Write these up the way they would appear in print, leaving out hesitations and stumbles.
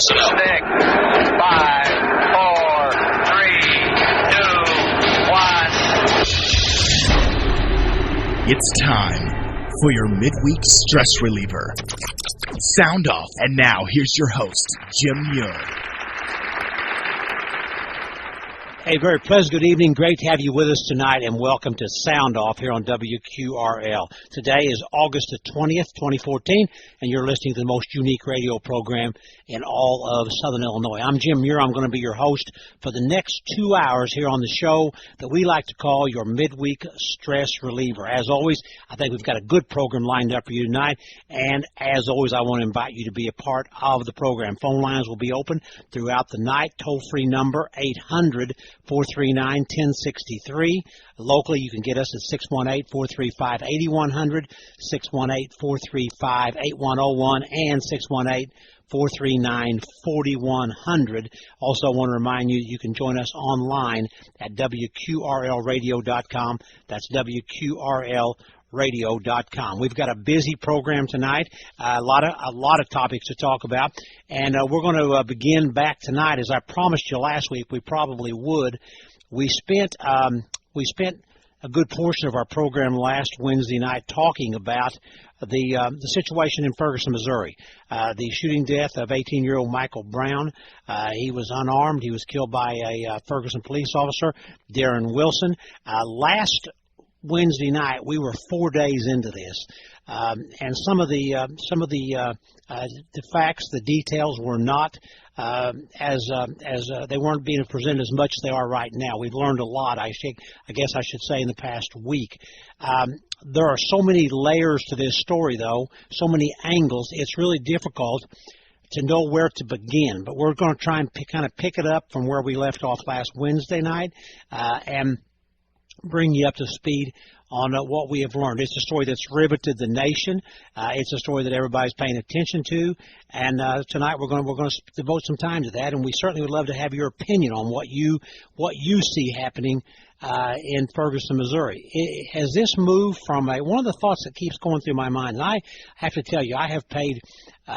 6, 5, 4, 3, 2, 1. It's time for your midweek stress reliever. Sound off. And now, here's your host, Jim Muir. Hey, very pleasant good evening. Great to have you with us tonight, and welcome to Sound Off here on WQRL. Today is August the 20th, 2014, and you're listening to the most unique radio program in all of Southern Illinois. I'm Jim Muir. I'm going to be your host for the next 2 hours here on the show that we like to call your midweek stress reliever. As always, I think we've got a good program lined up for you tonight, and as always, I want to invite you to be a part of the program. Phone lines will be open throughout the night. Toll-free number 800-439-1063. Locally, you can get us at 618-435-8100, 618-435-8101, and 618-439-4100. Also, I want to remind you that you can join us online at WQRLradio.com. That's WQRLradio.com. We've got a busy program tonight, a lot of topics to talk about, and we're going to begin back tonight. As I promised you last week, we probably would. We spent a good portion of our program last Wednesday night talking about the situation in Ferguson, Missouri, the shooting death of 18-year-old Michael Brown. He was unarmed. He was killed by a Ferguson police officer, Darren Wilson. Last Wednesday night, we were 4 days into this, and some of the facts, the details were not as they weren't being presented as much as they are right now. We've learned a lot, I guess I should say, in the past week. There are so many layers to this story, though, so many angles. It's really difficult to know where to begin, but we're going to try and kind of pick it up from where we left off last Wednesday night, and bring you up to speed on what we have learned. It's a story that's riveted the nation. It's a story that everybody's paying attention to, and tonight we're going to devote some time to that. And we certainly would love to have your opinion on what you see happening in Ferguson, Missouri. Has this moved from one of the thoughts that keeps going through my mind, and I have to tell you, I have paid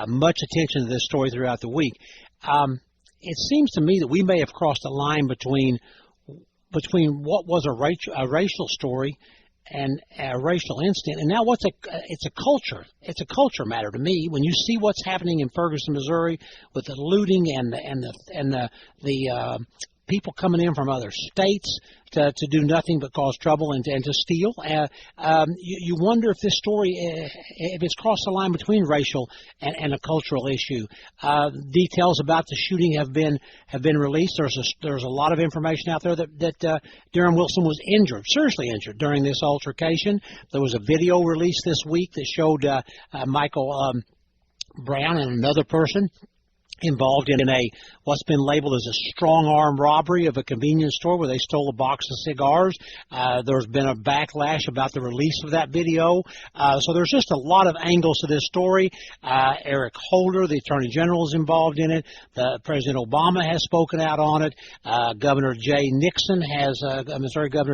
much attention to this story throughout the week. It seems to me that we may have crossed a line between what was a racial story and a racial incident, and now it's a culture matter to me. When you see what's happening in Ferguson, Missouri, with the looting and the people coming in from other states to do nothing but cause trouble and to steal, you wonder if this story, if it's crossed the line between racial and a cultural issue. Details about the shooting have been released. There's a lot of information out there that Darren Wilson was injured, seriously injured, during this altercation. There was a video released this week that showed Michael Brown and another person involved in what's been labeled as a strong-arm robbery of a convenience store where they stole a box of cigars. There's been a backlash about the release of that video. So there's just a lot of angles to this story. Eric Holder, the Attorney General, is involved in it. President Obama has spoken out on it. Missouri Governor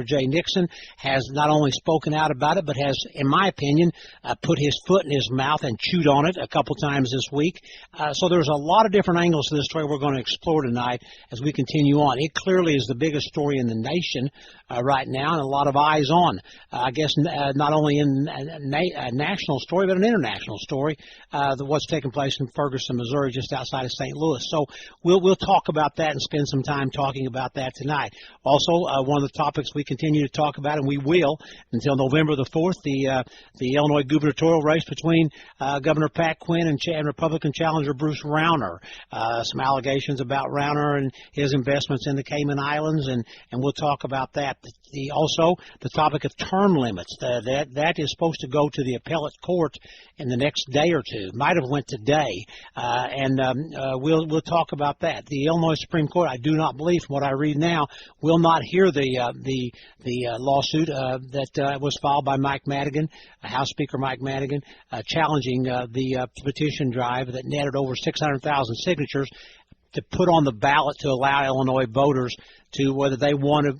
Jay Nixon has not only spoken out about it, but has, in my opinion, put his foot in his mouth and chewed on it a couple times this week. So there's a lot of different angles to this story we're going to explore tonight as we continue on. It clearly is the biggest story in the nation right now, and a lot of eyes on. I guess not only in a national story, but an international story, what's taking place in Ferguson, Missouri, just outside of St. Louis. So we'll talk about that and spend some time talking about that tonight. Also, one of the topics we continue to talk about, and we will until November the 4th, the Illinois gubernatorial race between Governor Pat Quinn and Republican challenger Bruce Rauner. Some allegations about Rauner and his investments in the Cayman Islands, and we'll talk about that. Also, the topic of term limits. That is supposed to go to the appellate court in the next day or two. Might have went today, and we'll talk about that. The Illinois Supreme Court, I do not believe, from what I read now, will not hear the lawsuit that was filed by Mike Madigan, House Speaker Mike Madigan, challenging the petition drive that netted over 600,000 signatures to put on the ballot to allow Illinois voters to whether they want to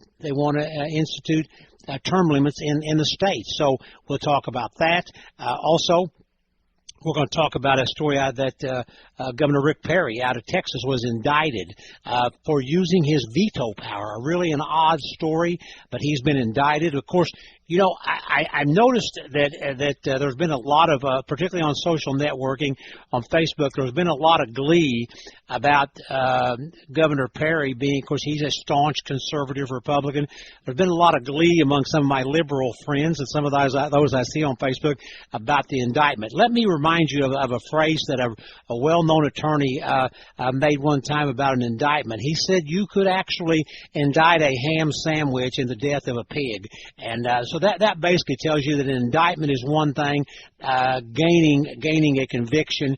institute term limits in the state. So we'll talk about that. Also, We're going to talk about a story that Governor Rick Perry out of Texas was indicted for using his veto power. Really an odd story, but he's been indicted. Of course, you know, I've noticed that there's been a lot of, particularly on social networking, on Facebook, there's been a lot of glee about Governor Perry being, of course, he's a staunch conservative Republican. There's been a lot of glee among some of my liberal friends and some of those I see on Facebook about the indictment. Let me remind you of a phrase that a well-known attorney made one time about an indictment. He said you could actually indict a ham sandwich in the death of a pig. And so that basically tells you that an indictment is one thing, gaining a conviction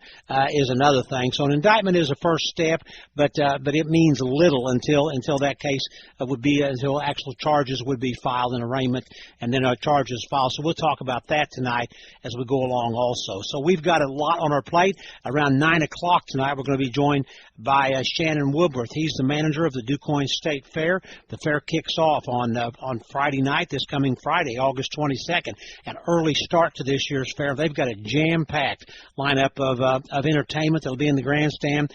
is another thing. So an indictment is a first step, but it means little until that case until actual charges would be filed in arraignment, and then charges filed. So we'll talk about that tonight as we go along also. So we've got a lot on our plate. Around 9 o'clock tonight, we're going to be joined by Shannon Woodworth. He's the manager of the DuQuoin State Fair. The fair kicks off on Friday night, this coming Friday, August 22nd. An early start to this year's fair. They've got a jam-packed lineup of entertainment that'll be in the grandstand.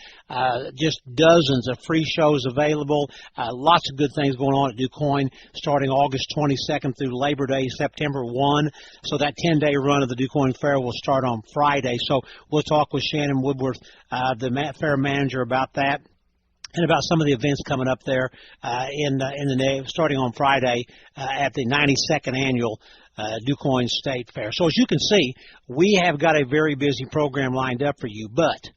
Just dozens of free shows available. Lots of good things going on at DuQuoin starting August 22nd through Labor Day, September 1. So that 10-day run of the DuQuoin Fair will start on Friday. So we'll talk with Shannon Woodworth, the fair manager, about that and about some of the events coming up there starting on Friday at the 92nd annual DuQuoin State Fair. So as you can see, we have got a very busy program lined up for you, but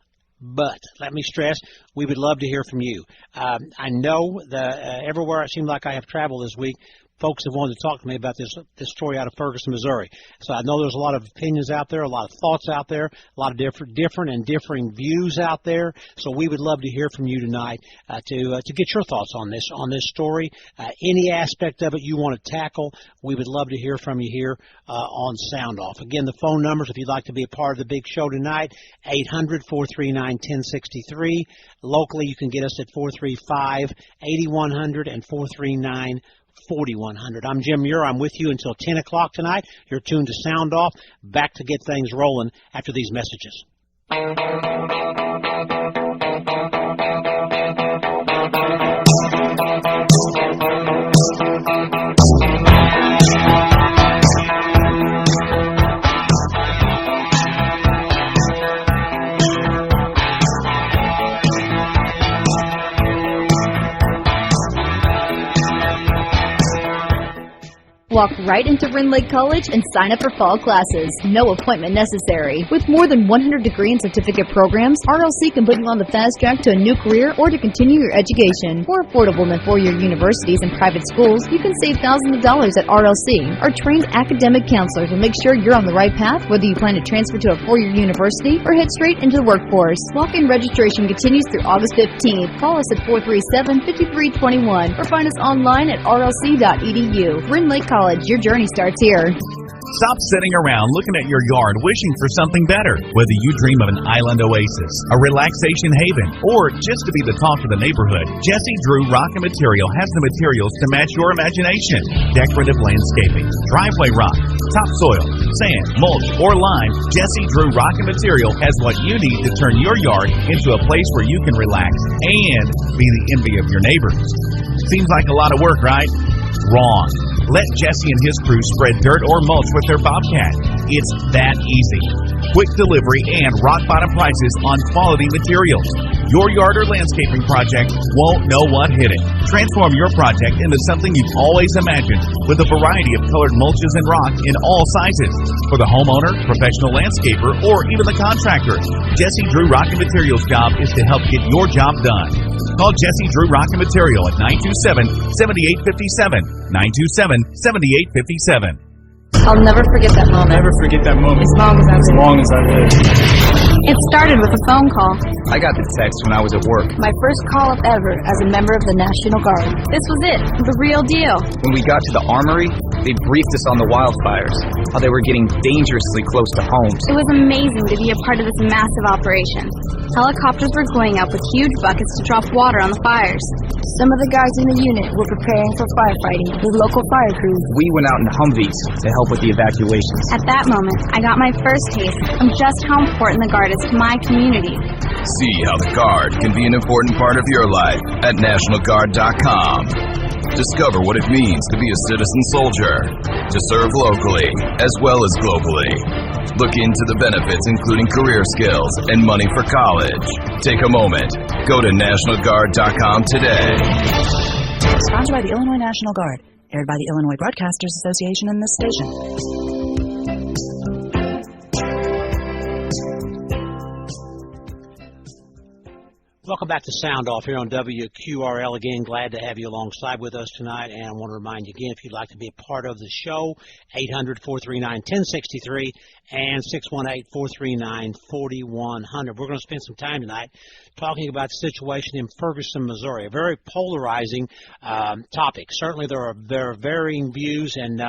let me stress, we would love to hear from you. I know that everywhere it seems like I have traveled this week, folks have wanted to talk to me about this story out of Ferguson, Missouri. So I know there's a lot of opinions out there, a lot of thoughts out there, a lot of different and differing views out there. So we would love to hear from you tonight to get your thoughts on this story. Any aspect of it you want to tackle, we would love to hear from you here on Sound Off. Again, the phone numbers, if you'd like to be a part of the big show tonight, 800-439-1063. Locally, you can get us at 435-8100 and 439-4100. I'm Jim Muir. I'm with you until 10 o'clock tonight. You're tuned to Sound Off. Back to get things rolling after these messages. Walk right into Rend Lake College and sign up for fall classes. No appointment necessary. With more than 100 degree and certificate programs, RLC can put you on the fast track to a new career or to continue your education. More affordable than four-year universities and private schools, you can save thousands of dollars at RLC. Our trained academic counselors will make sure you're on the right path, whether you plan to transfer to a four-year university or head straight into the workforce. Walk-in registration continues through August 15th. Call us at 437-5321 or find us online at rlc.edu. Rend Lake College. Your journey starts here. Stop sitting around looking at your yard wishing for something better. Whether you dream of an island oasis, a relaxation haven, or just to be the talk of the neighborhood, Jesse Drew Rock and Material has the materials to match your imagination. Decorative landscaping, driveway rock, topsoil, sand, mulch, or lime, Jesse Drew Rock and Material has what you need to turn your yard into a place where you can relax and be the envy of your neighbors. Seems like a lot of work, right? Wrong. Let Jesse and his crew spread dirt or mulch with their Bobcat. It's that easy. Quick delivery and rock-bottom prices on quality materials. Your yard or landscaping project won't know what hit it. Transform your project into something you've always imagined with a variety of colored mulches and rock in all sizes. For the homeowner, professional landscaper, or even the contractor, Jesse Drew Rock and Material's job is to help get your job done. Call Jesse Drew Rock and Material at 927-7857. 927-7857. I'll never forget that moment. Never forget that moment. As long as I live. It started with a phone call. I got the text when I was at work. My first call up ever as a member of the National Guard. This was it, the real deal. When we got to the armory, They briefed us on the wildfires, how they were getting dangerously close to homes. It was amazing to be a part of this massive operation. Helicopters were going up with huge buckets to drop water on the fires. Some of the guys in the unit were preparing for firefighting with local fire crews. We went out in Humvees to help with the evacuations. At that moment, I got my first taste of just how important the Guard is to my community. See how the Guard can be an important part of your life at NationalGuard.com. Discover what it means to be a citizen soldier, to serve locally as well as globally. Look into the benefits, including career skills and money for college. Take a moment. Go to NationalGuard.com today. Sponsored by the Illinois National Guard. Aired by the Illinois Broadcasters Association and this station. Welcome back to Sound Off here on WQRL. Again, glad to have you alongside with us tonight. And I want to remind you again, if you'd like to be a part of the show, 800-439-1063 and 618-439-4100. We're going to spend some time tonight talking about the situation in Ferguson, Missouri, a very polarizing topic. Certainly there are varying views and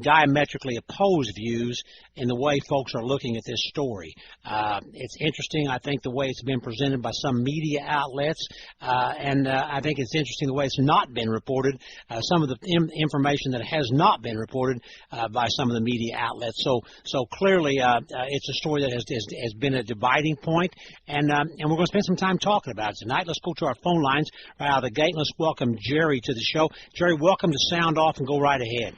diametrically opposed views in the way folks are looking at this story. It's interesting, I think, the way it's been presented by some media outlets, and I think it's interesting the way it's not been reported, some of the information that has not been reported by some of the media outlets. So clearly it's a story that has been a dividing point, and we're going to spend some time talking about it tonight. Let's go to our phone lines right out of the gate. Let's welcome Jerry to the show. Jerry, welcome to Sound Off, and go right ahead.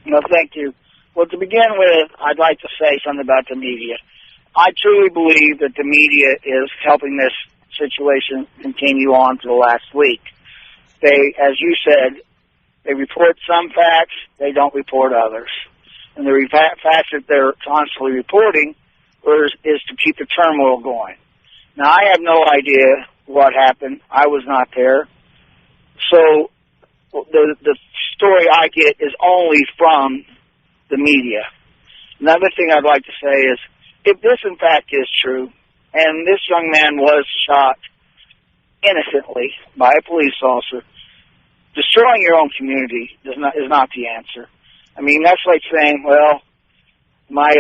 No, thank you. Well, to begin with, I'd like to say something about the media. I truly believe that the media is helping this situation continue on to the last week. They, as you said, they report some facts, they don't report others. And the facts that they're constantly reporting is to keep the turmoil going. Now, I have no idea what happened. I was not there. So the story I get is only from the media. Another thing I'd like to say is, if this in fact is true, and this young man was shot innocently by a police officer, destroying your own community is not the answer. I mean, that's like saying, well, my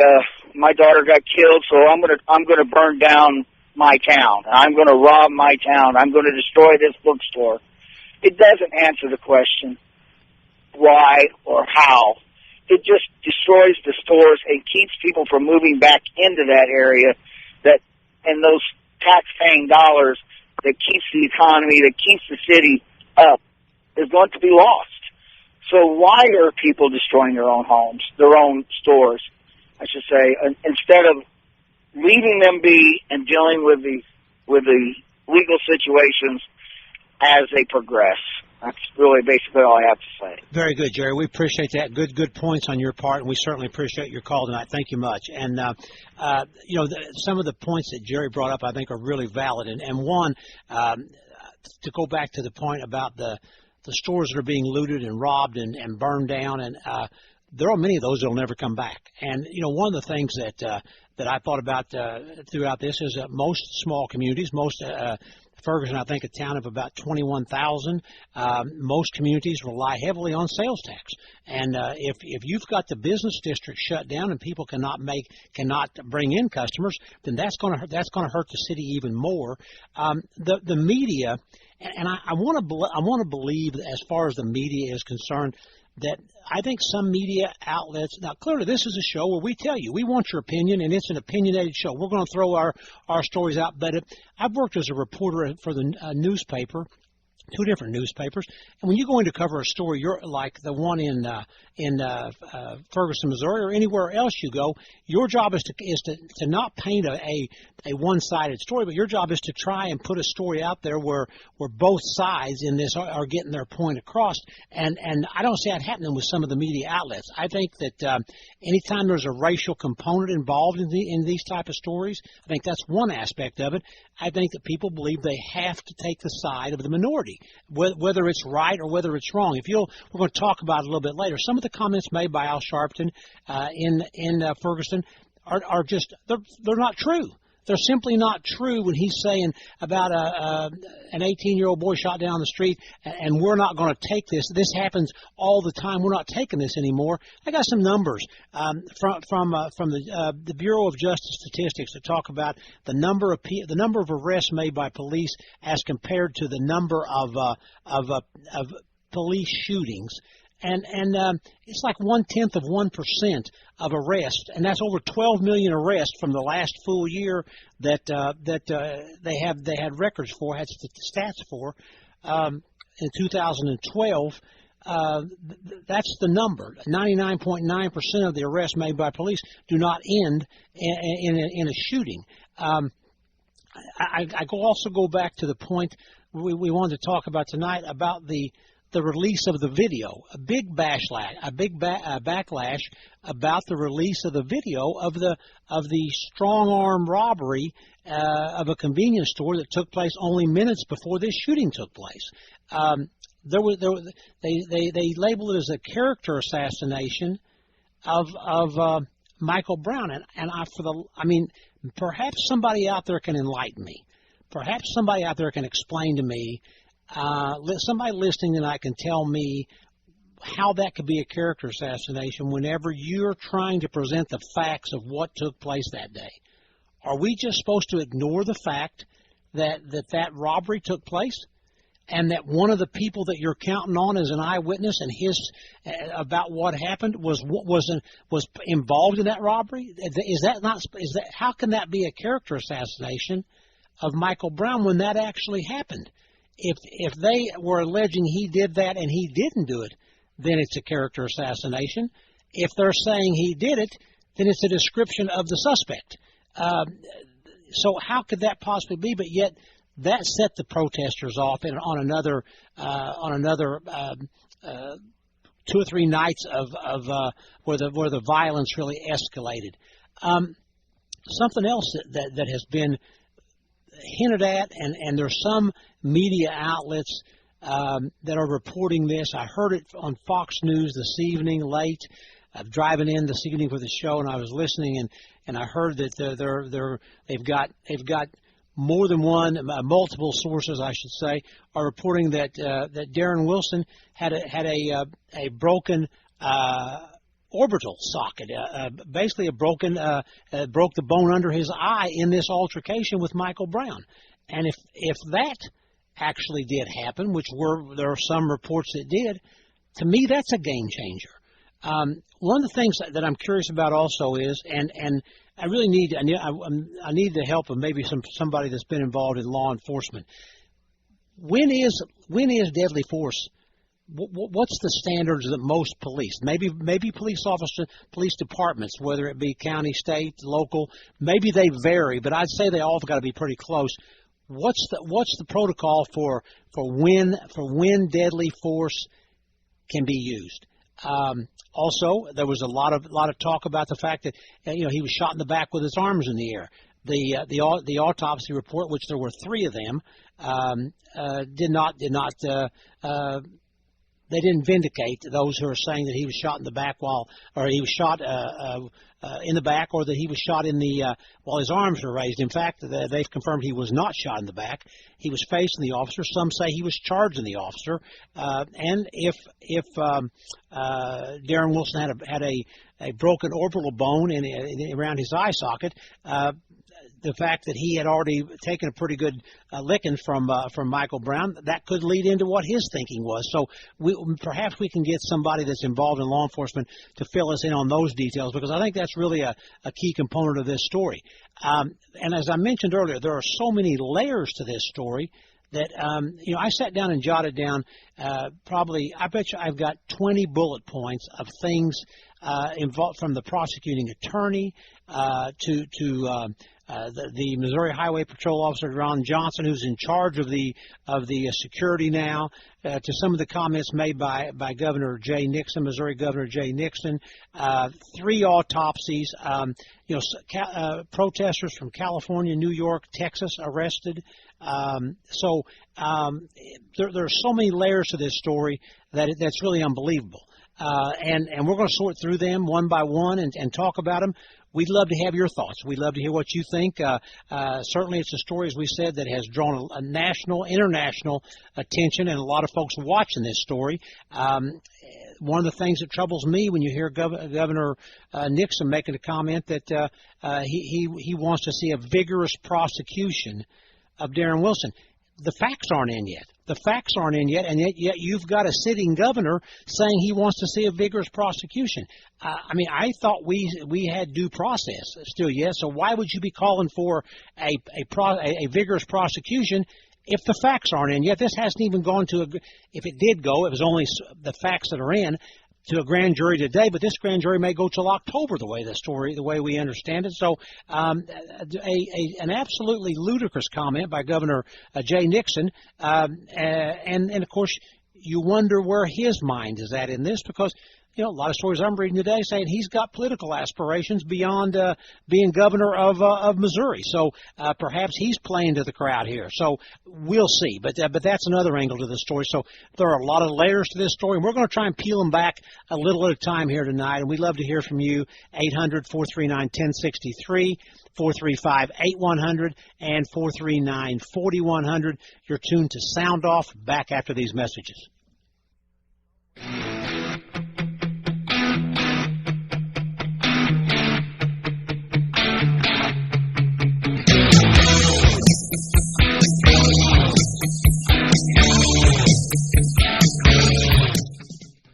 daughter got killed, so I'm gonna burn down my town. I'm gonna rob my town. I'm gonna destroy this bookstore. It doesn't answer the question why or how. It just destroys the stores and keeps people from moving back into that area, and those tax-paying dollars that keeps the economy, that keeps the city up, is going to be lost. So why are people destroying their own homes, their own stores, I should say, instead of leaving them be and dealing with the legal situations as they progress? That's really basically all I have to say. Very good, Jerry. We appreciate that. Good points on your part, and we certainly appreciate your call tonight. Thank you much. And, some of the points that Jerry brought up I think are really valid. And one, to go back to the point about the stores that are being looted and robbed and burned down, and there are many of those that will never come back. And, one of the things that I thought about throughout this is that most small communities, Ferguson, I think, a town of about 21,000. Most communities rely heavily on sales tax, and if you've got the business district shut down and people cannot bring in customers, then that's going to hurt the city even more. The media, and I want to believe that as far as the media is concerned, that I think some media outlets, now clearly this is a show where we tell you, we want your opinion, and it's an opinionated show. We're going to throw our stories out, but I've worked as a reporter for the newspaper, 2 different newspapers, and when you go in to cover a story, you're like the one in Ferguson, Missouri, or anywhere else you go, your job is to not paint a one-sided story, but your job is to try and put a story out there where both sides in this are getting their point across, and I don't see that happening with some of the media outlets. I think that anytime there's a racial component involved in these type of stories, I think that's one aspect of it. I think that people believe they have to take the side of the minority, whether it's right or whether it's wrong. We're going to talk about it a little bit later. Some of the comments made by Al Sharpton in Ferguson are just they're not true. They're simply not true when he's saying about an 18-year-old boy shot down the street, and we're not going to take this. This happens all the time. We're not taking this anymore. I got some numbers from the Bureau of Justice Statistics that talk about the number of arrests made by police as compared to the number of police shootings. And it's like 0.1% of arrests, and that's over 12 million arrests from the last full year that they had records for, had stats for in 2012. That's the number. 99.9% of the arrests made by police do not end in a shooting. I also go back to the point we wanted to talk about tonight about the release of the video, a big backlash about the release of the video of the strong-arm robbery of a convenience store that took place only minutes before this shooting took place. They labeled it as a character assassination of Michael Brown, and perhaps somebody out there can enlighten me. Perhaps somebody out there can explain to me. Somebody listening tonight can tell me how that could be a character assassination whenever you're trying to present the facts of what took place that day. Are we just supposed to ignore the fact that robbery took place, and that one of the people that you're counting on as an eyewitness and his about what happened was involved in that robbery? How can that be a character assassination of Michael Brown when that actually happened? If they were alleging he did that and he didn't do it, then it's a character assassination. If they're saying he did it, then it's a description of the suspect. So how could that possibly be? But yet that set the protesters off on another 2 or 3 nights of where the violence really escalated. Something else that has been hinted at, and there's some media outlets that are reporting this. I heard it on Fox News this evening late. I'm driving in this evening for the show, and I was listening, and I heard that they've got more than one, multiple sources, I should say, are reporting that Darren Wilson had a broken orbital socket, basically broke the bone under his eye in this altercation with Michael Brown. And if that actually did happen, which there are some reports that did, to me that's a game changer. One of the things that I'm curious about also is, and I really need the help of maybe somebody that's been involved in law enforcement. When is deadly force? What's the standards that most police, maybe police officers, police departments, whether it be county, state, local, maybe they vary, but I'd say they all have got to be pretty close. What's the protocol for when deadly force can be used? Also, there was a lot of talk about the fact that he was shot in the back with his arms in the air. The autopsy report, which there were 3 of them, they didn't vindicate those who are saying that he was shot in the back or he was shot in the back, or that he was shot while his arms were raised. In fact, they've confirmed he was not shot in the back. He was facing the officer. Some say he was charging the officer. And if Darren Wilson had a broken orbital bone around his eye socket, the fact that he had already taken a pretty good licking from Michael Brown, that could lead into what his thinking was. So perhaps we can get somebody that's involved in law enforcement to fill us in on those details, because I think that's really a key component of this story. And as I mentioned earlier, there are so many layers to this story that I sat down and jotted down probably, I bet you I've got 20 bullet points of things involved, from the prosecuting attorney to the Missouri Highway Patrol Officer Ron Johnson, who's in charge of the security now, to some of the comments made by Governor Jay Nixon, Missouri Governor Jay Nixon. 3 autopsies. Protesters from California, New York, Texas arrested. So there are so many layers to this story that's really unbelievable. And we're going to sort through them one by one and talk about them. we'd love to have your thoughts. We'd love to hear what you think. Certainly it's a story, as we said, that has drawn a national, international attention, and a lot of folks watching this story. One of the things that troubles me when you hear Governor Nixon making a comment that he wants to see a vigorous prosecution of Darren Wilson. The facts aren't in yet. The facts aren't in yet, and yet you've got a sitting governor saying he wants to see a vigorous prosecution. I mean, I thought we had due process still, yes. So why would you be calling for a vigorous prosecution if the facts aren't in yet? This hasn't even gone to if it did go, it was only the facts that are in to a grand jury today, but this grand jury may go till October the way we understand it. So an absolutely ludicrous comment by Governor Jay Nixon, and of course you wonder where his mind is at in this, because a lot of stories I'm reading today saying he's got political aspirations beyond being governor of Missouri. So perhaps he's playing to the crowd here. So we'll see. But that's another angle to the story. So there are a lot of layers to this story, and we're going to try and peel them back a little at a time here tonight. And we'd love to hear from you. 800-439-1063. 435-8100 and 439-4100. You're tuned to Sound Off. Back after these messages.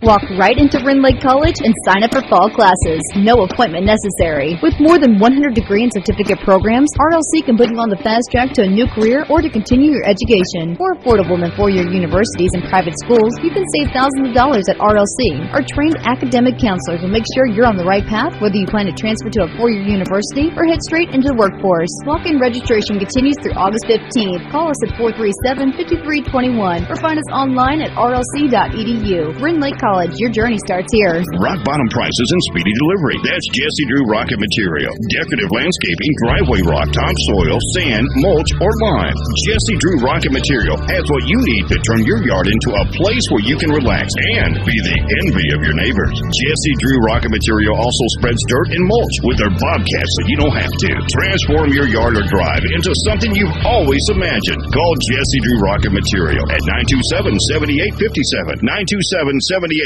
Walk right into Rend Lake College and sign up for fall classes. No appointment necessary. With more than 100 degree and certificate programs, RLC can put you on the fast track to a new career or to continue your education. More affordable than four-year universities and private schools, you can save thousands of dollars at RLC. Our trained academic counselors will make sure you're on the right path, whether you plan to transfer to a four-year university or head straight into the workforce. Walk-in registration continues through August 15th. Call us at 437-5321 or find us online at rlc.edu. Rend Lake College. Your journey starts here. Rock bottom prices and speedy delivery. That's Jesse Drew Rocket Material. Decorative landscaping, driveway rock, topsoil, sand, mulch, or lime. Jesse Drew Rocket Material has what you need to turn your yard into a place where you can relax and be the envy of your neighbors. Jesse Drew Rocket Material also spreads dirt and mulch with their bobcats so you don't have to. Transform your yard or drive into something you've always imagined. Call Jesse Drew Rocket Material at 927-7857. 927-7857.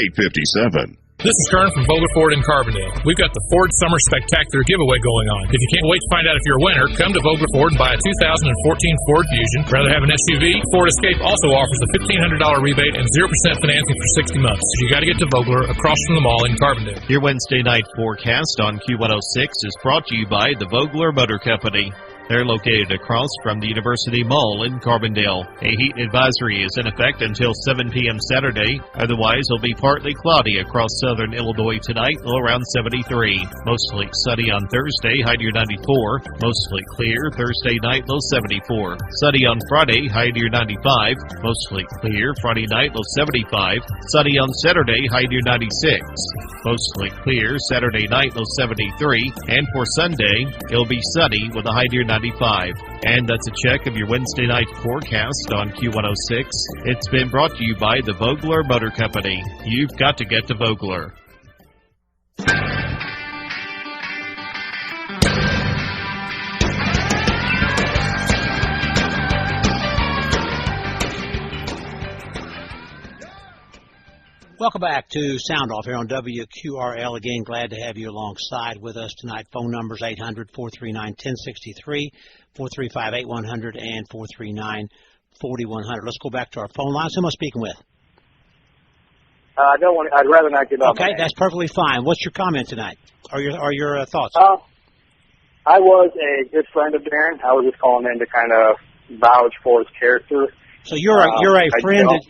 This is Kern from Vogler Ford in Carbondale. We've got the Ford Summer Spectacular giveaway going on. If you can't wait to find out if you're a winner, come to Vogler Ford and buy a 2014 Ford Fusion. Rather have an SUV? Ford Escape also offers a $1,500 rebate and 0% financing for 60 months. So you got to get to Vogler across from the mall in Carbondale. Your Wednesday night forecast on Q106 is brought to you by the Vogler Motor Company. They're located across from the University Mall in Carbondale. A heat advisory is in effect until 7 p.m. Saturday. Otherwise, it'll be partly cloudy across southern Illinois tonight, low around 73. Mostly sunny on Thursday, high near 94. Mostly clear Thursday night, low 74. Sunny on Friday, high near 95. Mostly clear Friday night, low 75. Sunny on Saturday, high near 96. Mostly clear Saturday night, low 73. And for Sunday, it'll be sunny with a high near 95. And that's a check of your Wednesday night forecast on Q106. It's been brought to you by the Vogler Motor Company. You've got to get to Vogler. Welcome back to Sound Off here on WQRL. Again, glad to have you alongside with us tonight. Phone numbers 800-439-1063, 435-8100, and 439-4100. Let's go back to our phone lines. Who am I speaking with? I'd rather not give up. Okay, that's perfectly fine. What's your comment tonight? Or your thoughts? I was a good friend of Darren. I was just calling in to kind of vouch for his character. So you're a friend of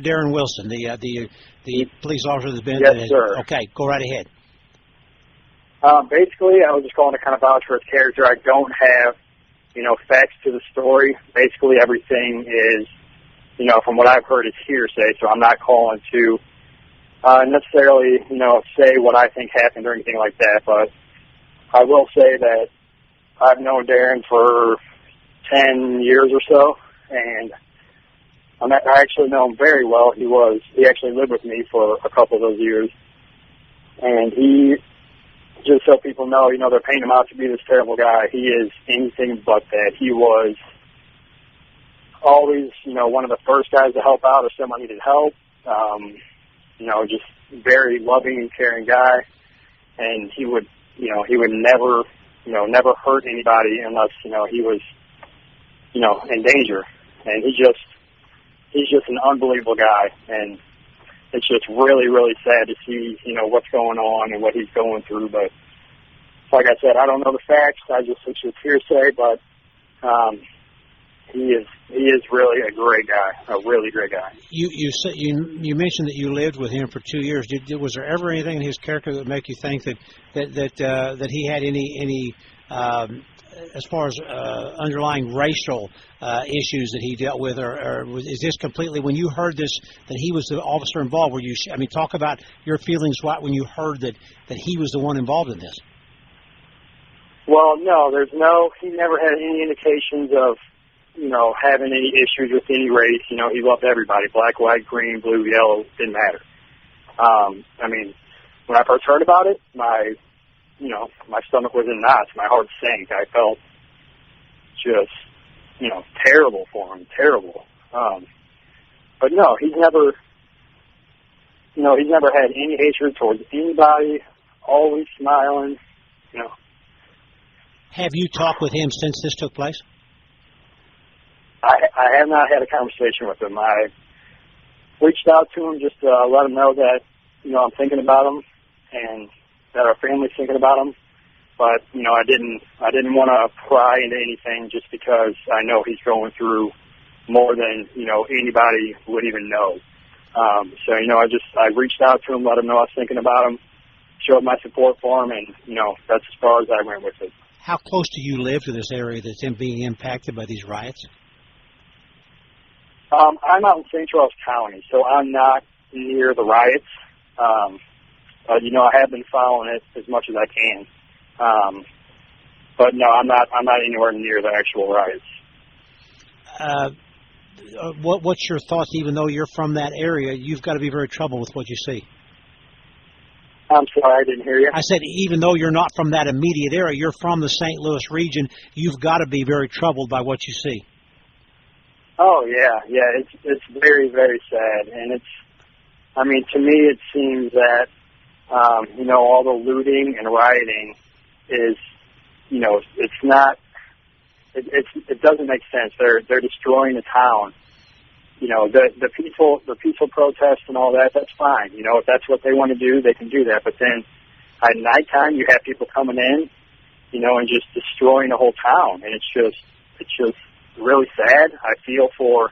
Darren Wilson, the police officer that's been. Yes, sir. Okay, go right ahead. Basically, I was just calling to kind of vouch for his character. I don't have, facts to the story. Basically, everything is, from what I've heard, is hearsay. So I'm not calling to necessarily, say what I think happened or anything like that. But I will say that I've known Darren for 10 years or so, and I actually know him very well. He actually lived with me for a couple of those years, and he just so people know, they're painting him out to be this terrible guy. He is anything but that. He was always, one of the first guys to help out if someone needed help. Just very loving and caring guy. And he would never, never hurt anybody unless, he was, in danger. And he's just an unbelievable guy. And it's just really, really sad to see, what's going on and what he's going through. But like I said, I don't know the facts. It's just hearsay, but, he is really a great guy, a really great guy. You mentioned that you lived with him for 2 years. Was there ever anything in his character that would make you think that he had any as far as underlying racial issues that he dealt with, or is this completely, when you heard this, that he was the officer involved? Were you? Talk about your feelings when you heard that he was the one involved in this. Well, no, he never had any indications of, having any issues with any race. He loved everybody, black, white, green, blue, yellow, didn't matter. When I first heard about it, my stomach was in knots, my heart sank. I felt just, terrible for him, terrible. But no, he's never had any hatred towards anybody, always smiling, Have you talked with him since this took place? I have not had a conversation with him. I reached out to him just to let him know that, I'm thinking about him and that our family's thinking about him. But, I didn't want to pry into anything just because I know he's going through more than, anybody would even know. I reached out to him, let him know I was thinking about him, showed my support for him, and, that's as far as I went with it. How close do you live to this area that's being impacted by these riots? I'm out in St. Charles County, so I'm not near the riots. I have been following it as much as I can. But no, I'm not anywhere near the actual riots. What's your thoughts? Even though you're from that area, you've got to be very troubled with what you see. I'm sorry, I didn't hear you. I said, even though you're not from that immediate area, you're from the St. Louis region, you've got to be very troubled by what you see. Oh, yeah, it's very, very sad. And to me, it seems that, all the looting and rioting is, it's not, it doesn't make sense. They're destroying the town. The peaceful protests and all that, that's fine. If that's what they want to do, they can do that. But then at nighttime, you have people coming in, and just destroying the whole town. And it's just really sad. I feel for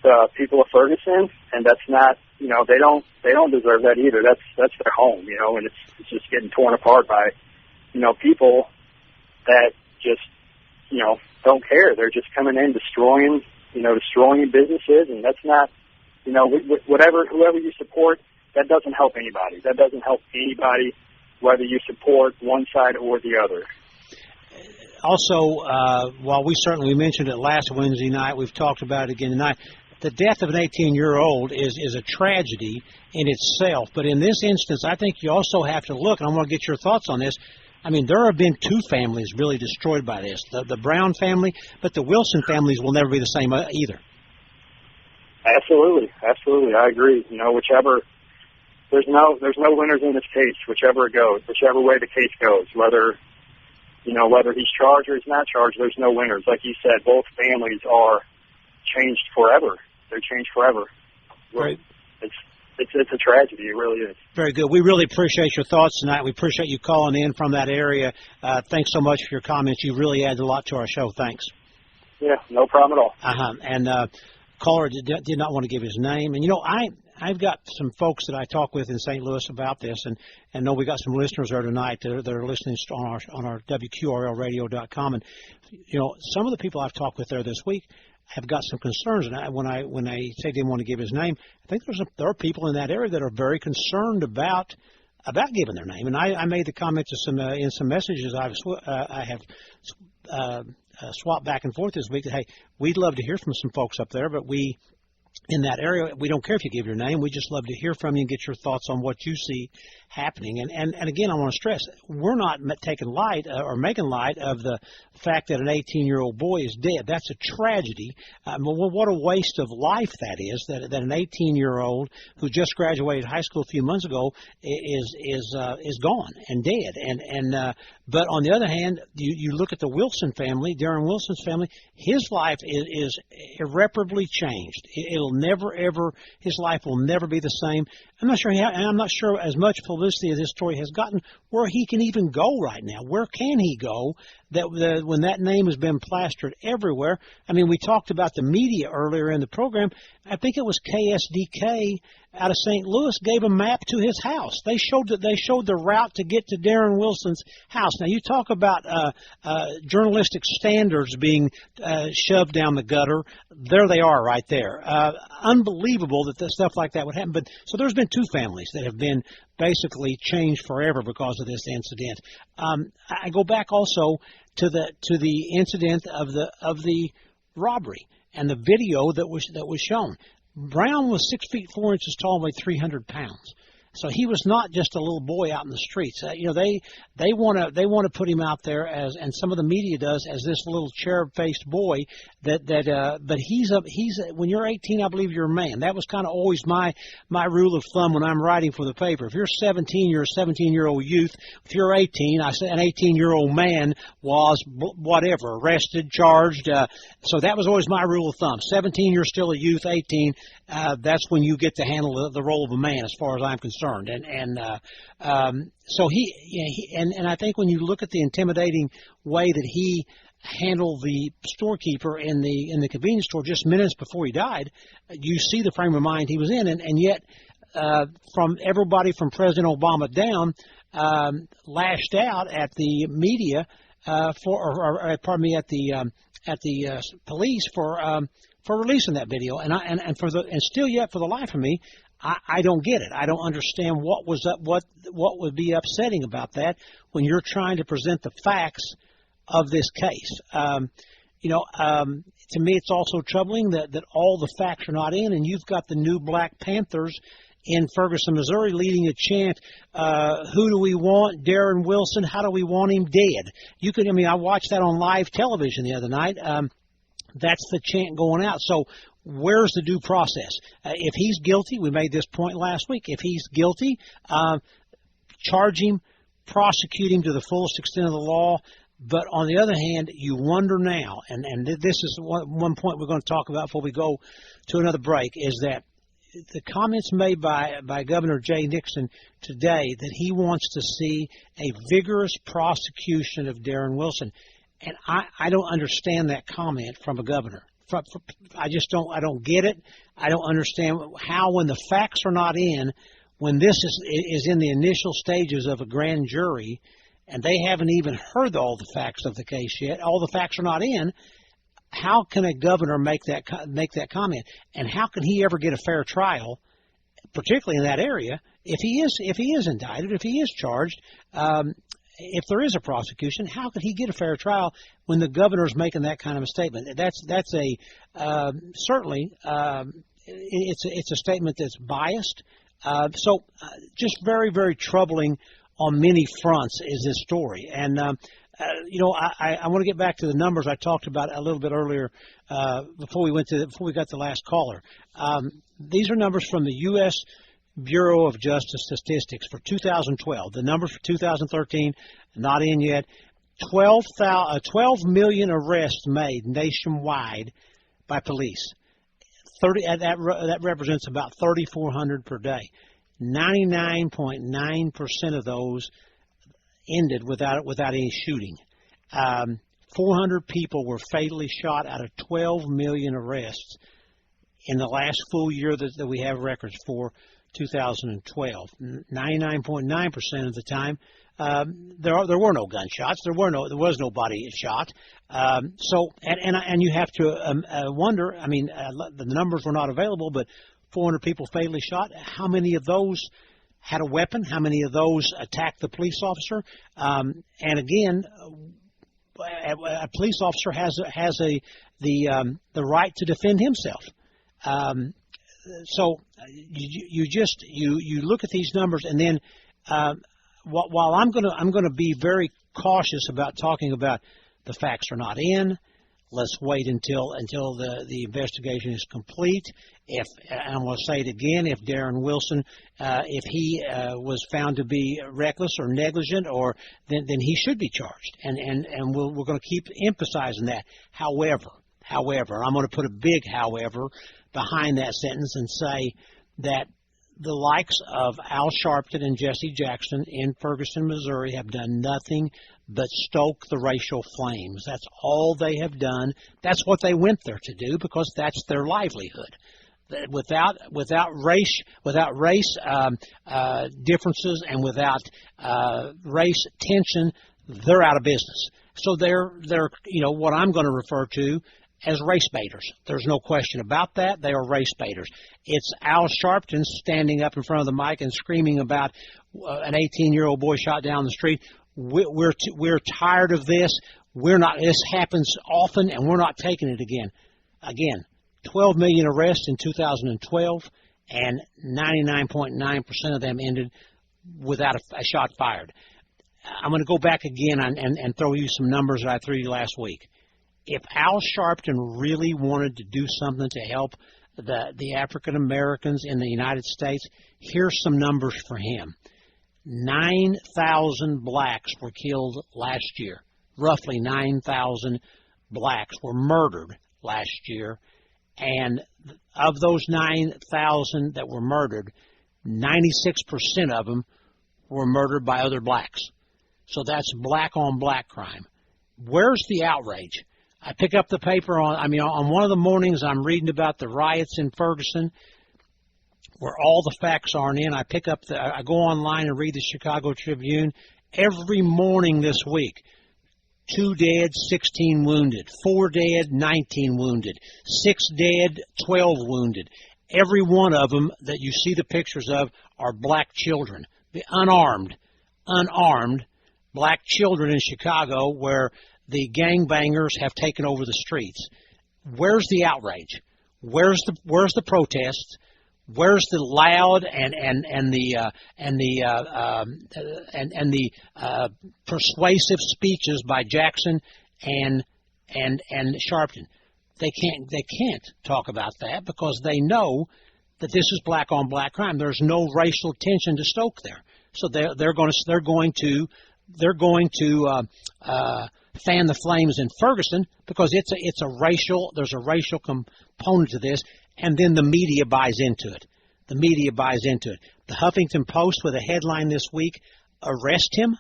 the people of Ferguson, and that's not, they don't deserve that either. That's their home, and it's just getting torn apart by, people that just, don't care. They're just coming in, destroying businesses, and that's not, whoever you support, that doesn't help anybody. That doesn't help anybody, whether you support one side or the other. Also, while we certainly mentioned it last Wednesday night, we've talked about it again tonight. The death of an 18-year-old is a tragedy in itself. But in this instance, I think you also have to look, and I want to get your thoughts on this. There have been two families really destroyed by this. The Brown family, but the Wilson families will never be the same either. Absolutely. I agree. Whichever, there's no winners in this case, whichever it goes, whichever way the case goes, whether he's charged or he's not charged, there's no winners. Like you said, both families are changed forever. They're changed forever. Right. It's a tragedy. It really is. Very good. We really appreciate your thoughts tonight. We appreciate you calling in from that area. Thanks so much for your comments. You really added a lot to our show. Thanks. Yeah, no problem at all. And caller did not want to give his name. And, I've got some folks that I talk with in St. Louis about this, and know we got some listeners there tonight that are listening on our WQRLradio.com. And, some of the people I've talked with there this week have got some concerns, and when I say they didn't want to give his name, I think there are people in that area that are very concerned about giving their name. And I made the comment to in some messages I have swapped back and forth this week that, hey, we'd love to hear from some folks up there, but we in that area. We don't care if you give your name. We just love to hear from you and get your thoughts on what you see happening. And again, I want to stress, we're not taking light or making light of the fact that an 18-year-old boy is dead. That's a tragedy. What a waste of life that is, that an 18-year-old who just graduated high school a few months ago is gone and dead. But on the other hand, you look at the Wilson family, Darren Wilson's family, his life is irreparably changed. It'll never, ever, his life will never be the same. I'm not sure as much publicity as this story has gotten where he can even go right now. Where can he go when that name has been plastered everywhere? I mean, we talked about the media earlier in the program. I think it was KSDK out of St. Louis gave a map to his house. They showed the route to get to Darren Wilson's house. Now, you talk about journalistic standards being shoved down the gutter. There they are right there. Unbelievable that stuff like that would happen. But so there's been two families that have been basically changed forever because of this incident. I go back also to the incident of the robbery and the video that was shown. Brown was 6 feet 4 inches tall and weighed 300 pounds. So he was not just a little boy out in the streets. They want to put him out there as, and some of the media does, as this little cherub-faced boy. But when you're 18, I believe you're a man. That was kind of always my rule of thumb when I'm writing for the paper. If you're 17, you're a 17-year-old youth. If you're 18, I say an 18-year-old man was whatever, arrested, charged. So that was always my rule of thumb. 17, you're still a youth. 18, that's when you get to handle the role of a man, as far as I'm concerned. So and I think when you look at the intimidating way that he handled the storekeeper in the convenience store just minutes before he died, you see the frame of mind he was in, and yet from everybody from President Obama down lashed out at the media at the police for releasing that video, and still yet for the life of me, I don't get it. I don't understand what would be upsetting about that when you're trying to present the facts of this case. To me, it's also troubling that all the facts are not in, and you've got the new Black Panthers in Ferguson, Missouri, leading a chant, who do we want? Darren Wilson. How do we want him dead? I watched that on live television the other night. That's the chant going out. So where's the due process? If he's guilty, we made this point last week, if he's guilty, charge him, prosecute him to the fullest extent of the law. But on the other hand, you wonder now, and this is one point we're going to talk about before we go to another break, is that the comments made by Governor Jay Nixon today that he wants to see a vigorous prosecution of Darren Wilson. And I don't understand that comment from a governor. I don't get it. I don't understand how, when the facts are not in, when this is in the initial stages of a grand jury, and they haven't even heard all the facts of the case yet, all the facts are not in, how can a governor make that comment? And how can he ever get a fair trial, particularly in that area, if he is indicted, if he is charged? If there is a prosecution, how could he get a fair trial when the governor is making that kind of a statement? That's certainly it's a statement that's biased. So just very, very troubling on many fronts is this story. And I want to get back to the numbers I talked about a little bit earlier before we got to the last caller. These are numbers from the U.S. Bureau of Justice Statistics for 2012. The numbers for 2013 not in yet. 12 million arrests made nationwide by police. That represents about 3,400 per day. 99.9% of those ended without any shooting. 400 people were fatally shot out of 12 million arrests in the last full year that we have records for, 2012. 99.9% of the time, there were no gunshots. There was nobody shot. And you have to wonder. I mean, the numbers were not available, but 400 people fatally shot. How many of those had a weapon? How many of those attacked the police officer? And again, a police officer has the right to defend himself. so you look at these numbers, and then while I'm going to be very cautious about talking about the facts are not in. Let's wait until the investigation is complete. And I'm going to say it again, if Darren Wilson, if he was found to be reckless or negligent, then he should be charged. And we're going to keep emphasizing that. However, I'm going to put a big however behind that sentence and say that the likes of Al Sharpton and Jesse Jackson in Ferguson, Missouri, have done nothing but stoke the racial flames. That's all they have done. That's what they went there to do, because that's their livelihood. Without race differences and without race tension, they're out of business. So they're what I'm going to refer to as race baiters. There's no question about that. They are race baiters. It's Al Sharpton standing up in front of the mic and screaming about an 18-year-old boy shot down the street. We're tired of this. This happens often, and we're not taking it again. Again, 12 million arrests in 2012, and 99.9% of them ended without a shot fired. I'm going to go back again and throw you some numbers that I threw you last week. If Al Sharpton really wanted to do something to help the African Americans in the United States, here's some numbers for him. 9,000 blacks were killed last year. Roughly 9,000 blacks were murdered last year. And of those 9,000 that were murdered, 96% of them were murdered by other blacks. So that's black-on-black crime. Where's the outrage? I pick up the paper on one of the mornings I'm reading about the riots in Ferguson, where all the facts aren't in. I go online and read the Chicago Tribune every morning this week. 2 dead, 16 wounded. 4 dead, 19 wounded. 6 dead, 12 wounded. Every one of them that you see the pictures of are black children. The unarmed black children in Chicago, where the gangbangers have taken over the streets. Where's the outrage? Where's the protests? Where's the loud and the persuasive speeches by Jackson and Sharpton? They can't talk about that, because they know that this is black on black crime. There's no racial tension to stoke there. So they're going to fan the flames in Ferguson, because there's a racial component to this, and then the media buys into it. The Huffington Post with a headline this week, "Arrest him!"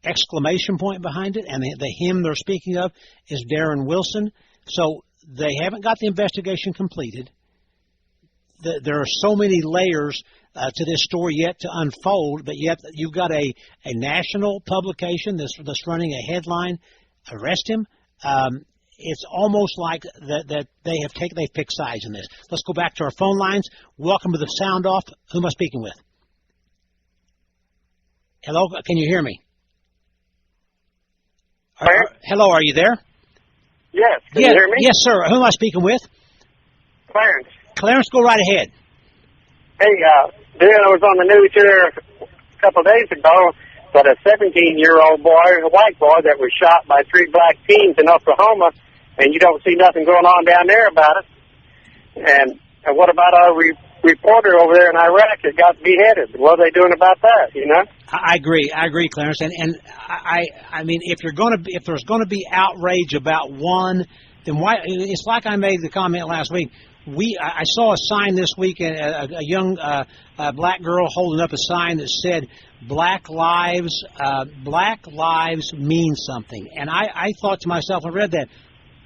exclamation point behind it, and the him they're speaking of is Darren Wilson. So they haven't got the investigation completed. There are so many layers to this story yet to unfold, but yet you've got a national publication that's running a headline, "Arrest him." It's almost like that they've picked sides in this. Let's go back to our phone lines. Welcome to the Sound Off. Who am I speaking with? Hello, can you hear me? Hello, are you there? Yes. Can you hear me? Yes, sir. Who am I speaking with? Clarence. Clarence, go right ahead. Hey, I was on the news here a couple of days ago, but a 17-year-old boy, a white boy, that was shot by 3 black teens in Oklahoma, and you don't see nothing going on down there about it. And what about our reporter over there in Iraq that got beheaded? What are they doing about that, you know? I agree, Clarence. And I mean, if there's going to be outrage about one, then why? It's like I made the comment last week. I saw a sign this week, a young black girl holding up a sign that said, Black lives mean something. And I thought to myself, I read that,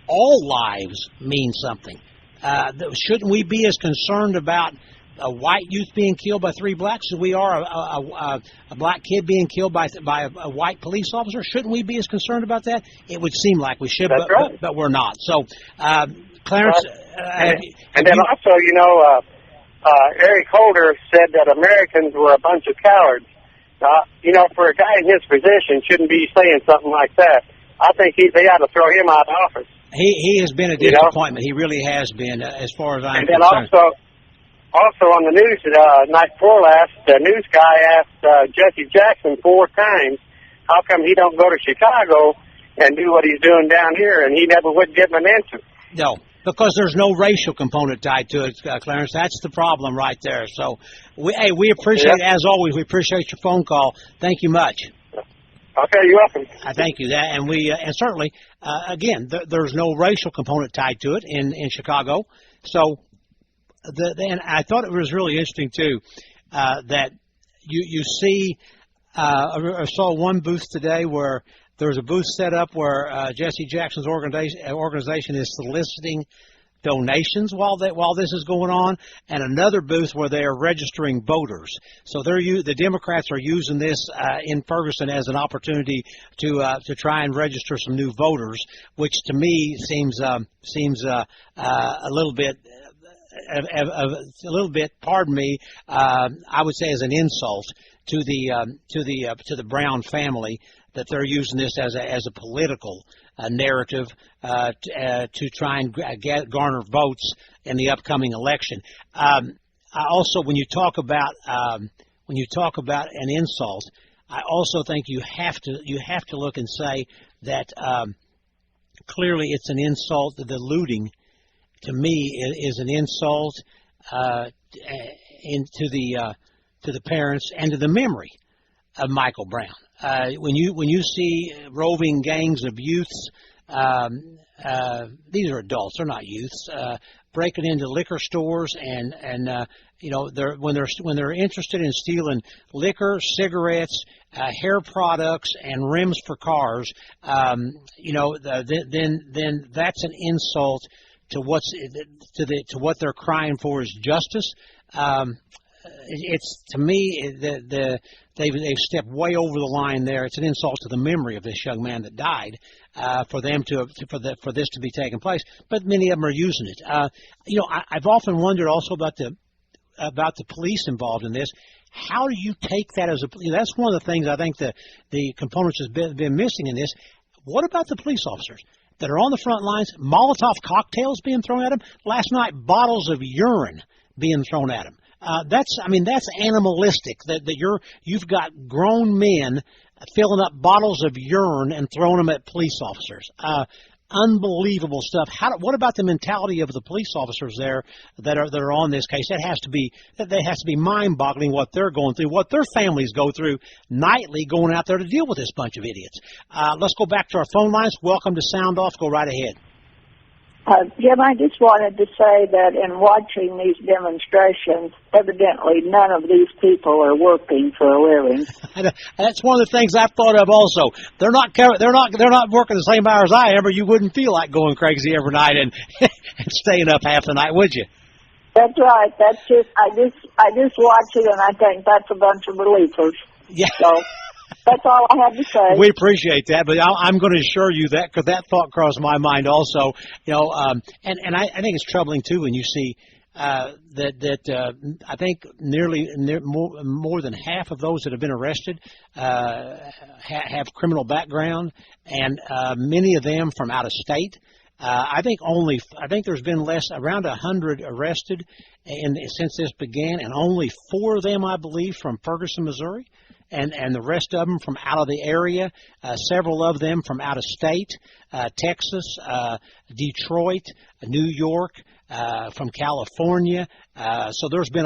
all lives mean something. Shouldn't we be as concerned about a white youth being killed by 3 blacks as we are a black kid being killed by a white police officer? Shouldn't we be as concerned about that? It would seem like we should, but we're not. So, Clarence... And then also, you know, Eric Holder said that Americans were a bunch of cowards. You know, for a guy in his position, shouldn't be saying something like that. I think they ought to throw him out of office. He has been a disappointment. He really has been, as far as I'm concerned. And then also, Also on the news, night before last, the news guy asked Jesse Jackson 4 times, how come he don't go to Chicago and do what he's doing down here, and he never would give him an answer. No, because there's no racial component tied to it, Clarence. That's the problem right there. So, we appreciate, as always, we appreciate your phone call. Thank you much. Okay, you're welcome. Thank you. That, and we, and certainly, again, there's no racial component tied to it in Chicago. So, and I thought it was really interesting too that you see. I saw one booth today where there was a booth set up where Jesse Jackson's organization is soliciting donations while this is going on, and another booth where they are registering voters. So the Democrats are using this in Ferguson as an opportunity to try and register some new voters, which to me seems a little bit. A little bit, pardon me, I would say as an insult to the Brown family that they're using this as a political narrative to try and garner votes in the upcoming election. Also, when you talk about an insult, I also think you have to look and say that clearly it's an insult. The looting, to me, is an insult to the parents and to the memory of Michael Brown. When you see roving gangs of youths, these are adults, they're not youths, breaking into liquor stores and when they're interested in stealing liquor, cigarettes, hair products, and rims for cars, then that's an insult to what they're crying for is justice. It's, to me, they've stepped way over the line there. It's an insult to the memory of this young man that died for this to be taking place. But many of them are using it. I've often wondered also about the police involved in this. How do you take that as that's one of the things I think the components has been missing in this. What about the police officers that are on the front lines? Molotov cocktails being thrown at them. Last night, bottles of urine being thrown at them. That's animalistic. That you've got grown men filling up bottles of urine and throwing them at police officers. Unbelievable stuff. What about the mentality of the police officers there that are on this case? That has to be mind-boggling what they're going through, what their families go through nightly, going out there to deal with this bunch of idiots. Let's go back to our phone lines. Welcome to Sound Off. Go right ahead. Jim, I just wanted to say that in watching these demonstrations, evidently none of these people are working for a living. That's one of the things I've thought of also. They're not working the same hours I am, or you wouldn't feel like going crazy every night and staying up half the night, would you? That's right. That's just I just watch it and I think that's a bunch of relievers. Yeah. So that's all I have to say. We appreciate that, but I'm going to assure you that, because that thought crossed my mind also. And I think it's troubling too when you see that I think more than half of those that have been arrested have criminal background, and many of them from out of state. I think there's been around 100 arrested since this began, and only 4 of them, I believe, from Ferguson, Missouri. And the rest of them from out of the area, several of them from out of state, Texas, Detroit, New York, from California. So there's been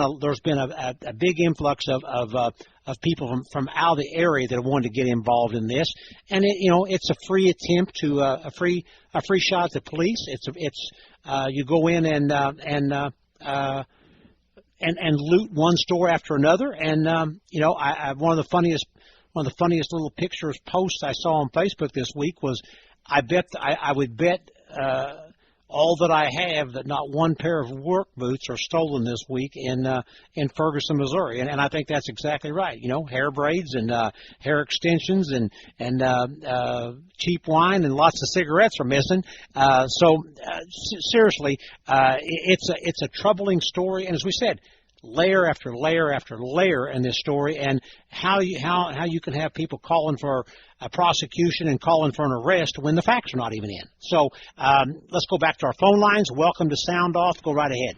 a big influx of people from out of the area that have wanted to get involved in this. And it's a free attempt to a free shot at the police. You go in and loot one store after another, and one of the funniest little pictures posts I saw on Facebook this week was I would bet all that I have that not one pair of work boots are stolen this week in Ferguson, Missouri, and I think that's exactly right. Hair braids and hair extensions and cheap wine and lots of cigarettes are missing. Seriously, it's a troubling story, and as we said, layer after layer after layer in this story, and how you can have people calling for a prosecution and calling for an arrest when the facts are not even in. So let's go back to our phone lines. Welcome to Sound Off. Go right ahead.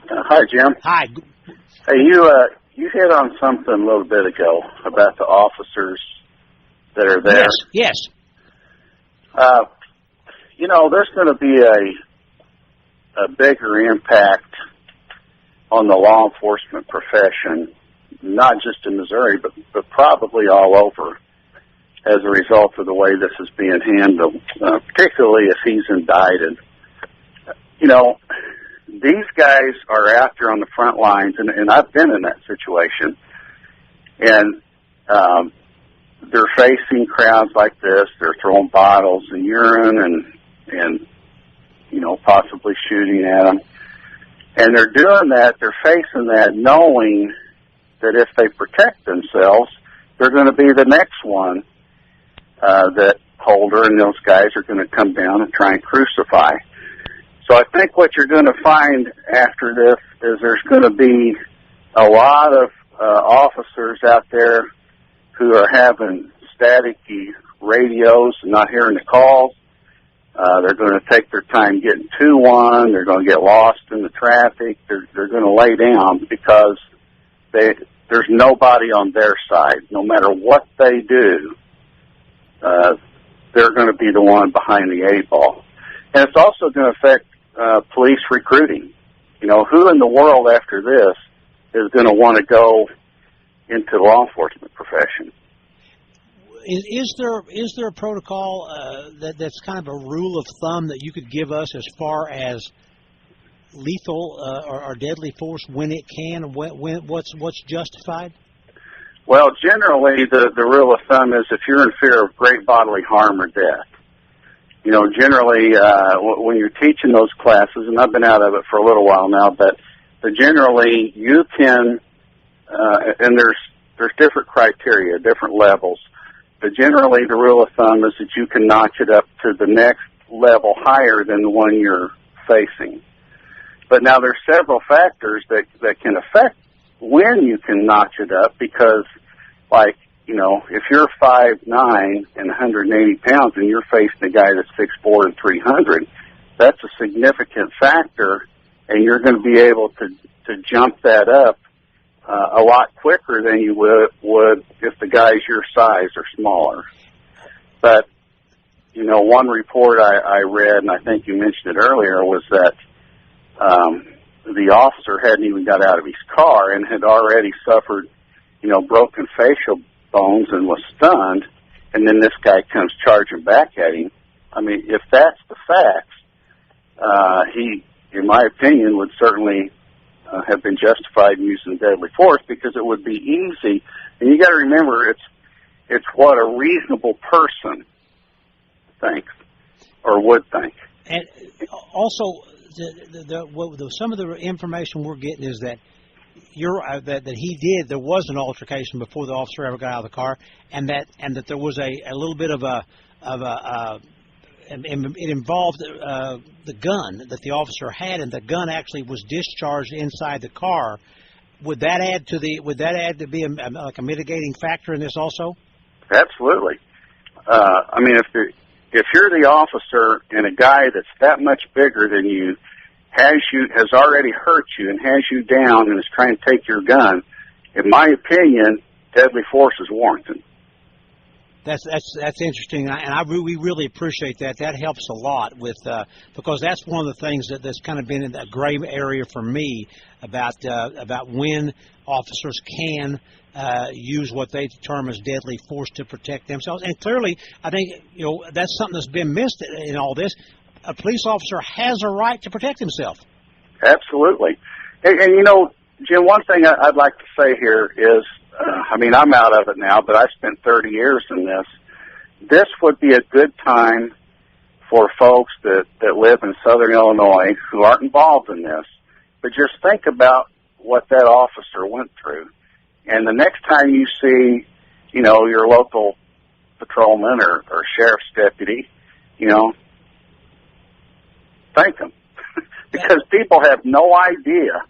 Hi, Jim. Hi. Hey, you hit on something a little bit ago about the officers that are there. Yes. There's going to be a bigger impact on the law enforcement profession, not just in Missouri, but probably all over, as a result of the way this is being handled, particularly if he's indicted. These guys are out there on the front lines, and I've been in that situation, and they're facing crowds like this. They're throwing bottles and urine and possibly shooting at them. And they're doing that, they're facing that knowing that if they protect themselves, they're going to be the next one that Holder and those guys are going to come down and try and crucify. So I think what you're going to find after this is there's going to be a lot of officers out there who are having staticky radios and not hearing the calls. They're going to take their time getting to one. They're going to get lost in the traffic. They're going to lay down because there's nobody on their side. No matter what they do, they're going to be the one behind the eight ball. And it's also going to affect police recruiting. Who in the world after this is going to want to go into the law enforcement profession? Is there a protocol that's kind of a rule of thumb that you could give us as far as lethal or deadly force when it can, and what's justified? Well, generally the rule of thumb is if you're in fear of great bodily harm or death. Generally when you're teaching those classes, and I've been out of it for a little while now, but generally you can, and there's different criteria, different levels. But generally, the rule of thumb is that you can notch it up to the next level higher than the one you're facing. But now there's several factors that can affect when you can notch it up because, if you're 5'9" and 180 pounds and you're facing a guy that's 6'4" and 300, that's a significant factor, and you're going to be able to jump that up a lot quicker than you would if the guys your size are smaller. But, one report I read, and I think you mentioned it earlier, was that the officer hadn't even got out of his car and had already suffered, broken facial bones and was stunned, and then this guy comes charging back at him. I mean, if that's the facts, he, in my opinion, would certainly have been justified in using deadly force because it would be easy. And you got to remember, it's what a reasonable person thinks or would think. And also, some of the information we're getting is that there was an altercation before the officer ever got out of the car, and that there was a little bit of a it involved the gun that the officer had, and the gun actually was discharged inside the car. Would that add to be a mitigating factor in this also? Absolutely. I mean, if you're the officer and a guy that's that much bigger than you has already hurt you and has you down and is trying to take your gun, in my opinion, deadly force is warranted. That's interesting, and we really appreciate that. That helps a lot with because that's one of the things that's kind of been in a gray area for me about when officers can use what they term as deadly force to protect themselves. And clearly, I think that's something that's been missed in all this. A police officer has a right to protect himself. Absolutely, and Jim, one thing I'd like to say here is. I'm out of it now, but I spent 30 years in this. This would be a good time for folks that live in Southern Illinois who aren't involved in this, but just think about what that officer went through. And the next time you see, your local patrolman or sheriff's deputy, thank them. Because people have no idea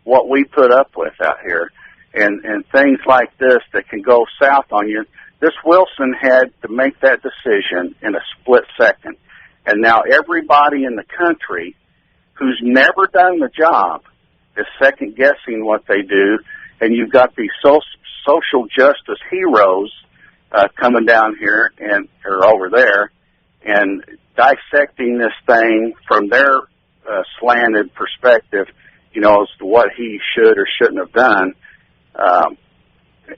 what we put up with out here. And things like this that can go south on you. This Wilson had to make that decision in a split second. And now everybody in the country who's never done the job is second-guessing what they do, and you've got these social justice heroes coming down here or over there and dissecting this thing from their slanted perspective, as to what he should or shouldn't have done.